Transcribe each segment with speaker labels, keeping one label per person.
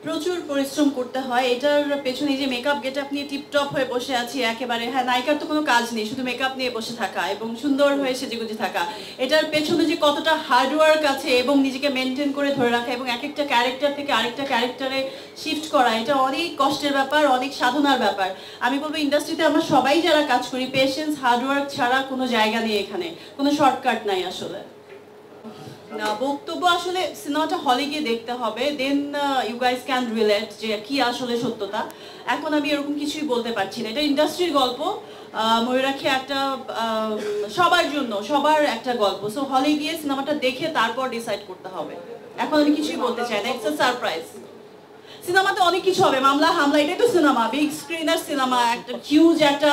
Speaker 1: প্রচুর পরিশ্রম করতে হয়। এটার পেছনে যে মেকআপ গেটআপ নিয়ে টিপটপ হয়ে বসে আছি একেবারে, হ্যাঁ নায়িকার তো কোনো কাজ নেই, শুধু মেকআপ নিয়ে বসে থাকা এবং সুন্দর হয়ে সেজেগুজে থাকা। এটার পেছনে যে কতটা হার্ডওয়ার্ক আছে এবং নিজেকে মেনটেন করে ধরে রাখা এবং এক একটা ক্যারেক্টার থেকে আরেকটা ক্যারেক্টারে শিফট করা, এটা অনেক কষ্টের ব্যাপার, অনেক সাধনার ব্যাপার। আমি বলবো ইন্ডাস্ট্রিতে আমরা সবাই যারা কাজ করি, পেশেন্স হার্ডওয়ার্ক ছাড়া কোনো জায়গা নেই, এখানে কোনো শর্টকাট নাই আসলে। না, বক্তব্য আসলে সিনেমাটা হলে গিয়ে দেখতে হবে, then you guys can relate যে কি আসলে সত্যতা। এখন আমি এরকম কিছুই বলতে পারছি না। এটা ইন্ডাস্ট্রির গল্প, ময়ূরাক্ষী একটা সবার জন্য, সবার একটা গল্প। সো হলে গিয়ে সিনেমাটা দেখে তারপর ডিসাইড করতে হবে। এখন আমি কিছুই বলতে চাই না, ইটস আ সারপ্রাইজ। সিনেমাতে অনেক কিছু হবে, মামলা হামলা, এটাই তো সিনেমা, বিগ স্ক্রিনের সিনেমা, একটা হিউজ একটা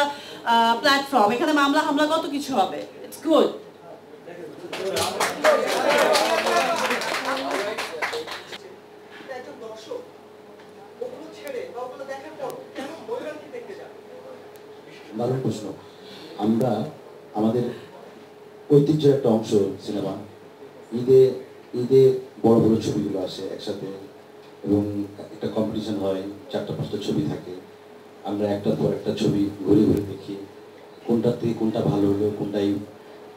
Speaker 1: প্ল্যাটফর্ম, এখানে মামলা হামলা কত কিছু হবে। It's good.
Speaker 2: দারুণ প্রশ্ন। আমরা আমাদের ঐতিহ্যের একটা অংশ সিনেমা, ঈদে ঈদে বড় বড় ছবিগুলো আসে একসাথে এবং একটা কম্পিটিশন হয়, 4টা-5টা ছবি থাকে, আমরা একটার পর একটা ছবি ঘুরে ঘুরে দেখি কোনটাতে কোনটা ভালো হলো, কোনটাই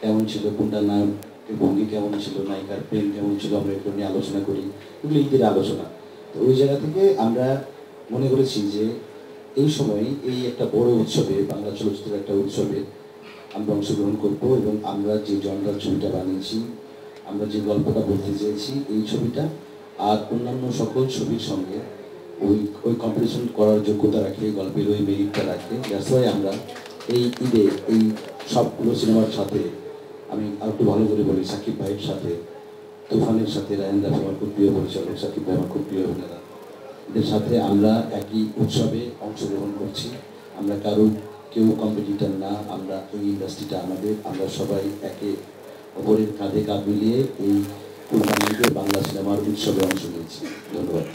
Speaker 2: কেমন ছিল, কোনটা নায়কের ভঙ্গি কেমন ছিল, নায়িকার প্রেম কেমন ছিল, আমরা এগুলো নিয়ে আলোচনা করি। এগুলো ঈদের আলোচনা। তো ওই জায়গা থেকে আমরা মনে করেছি যে এই সময় এই একটা বড় উৎসবে, বাংলা চলচ্চিত্রের একটা উৎসবে আমরা অংশগ্রহণ করব এবং আমরা যে জনরার ছবিটা বানিয়েছি, আমরা যে গল্পটা বলতে চেয়েছি, এই ছবিটা আর অন্যান্য সকল ছবির সঙ্গে ওই কম্পিটিশন করার যোগ্যতা রাখে, গল্পের ওই মেরিটটা রাখে। দ্যাটস ওয়াই আমরা এই ঈদে এই সবগুলো সিনেমার সাথে, আমি আর একটু ভালো করে বলি, সাকিব ভাইয়ের সাথে, তুফানের সাথে, রায়হান রাফি আমার খুব প্রিয় পরিচালক, সাকিব ভাই আমার খুব প্রিয় অভিনেতা, এদের সাথে আমরা একই উৎসবে অংশগ্রহণ করছি। আমরা কেউ কম্পিটিটর না, আমরা এই ইন্ডাস্ট্রিটা আমাদের, আমরা সবাই একে অপরের কাঁধে কাঁধ মিলিয়ে এই কুরবানিতে বাংলা সিনেমার উৎসবে অংশ নিয়েছি। ধন্যবাদ।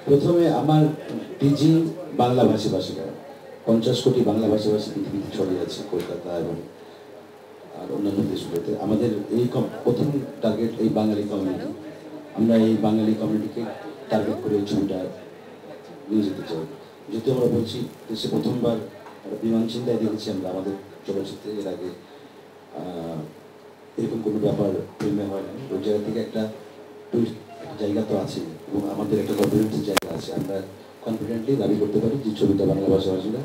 Speaker 2: প্রথমে আমার টিচিং বাংলা ভাষাভাষীরা, 50 কোটি বাংলা ভাষাভাষী পৃথিবীতে ছড়িয়ে আছে, কলকাতা এবং আর অন্যান্য দেশগুলোতে। আমাদের এই প্রথম টার্গেট এই বাঙালি কমিউনিটি। আমরা এই বাঙালি কমিউনিটিকে টার্গেট করে এই ছবিটা নিয়ে যেতে চাই। যেহেতু আমরা বলছি দেশে প্রথমবার বিমান চিন্তায় দেখেছি আমরা আমাদের চলচ্চিত্রে, এর আগে এরকম কোনো ব্যাপার ফিল্মে হয় না। ওই জায়গা থেকে একটা জায়গা তো আছে এবং আমাদের একটা কনফিডেন্সের জায়গা আছে। আমরা কনফিডেন্টলি দাবি করতে পারি যে ছবিটা বাংলা ভাষাভাষীরা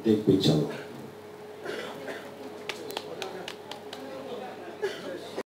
Speaker 2: দেখবে ইনশাআল্লাহ।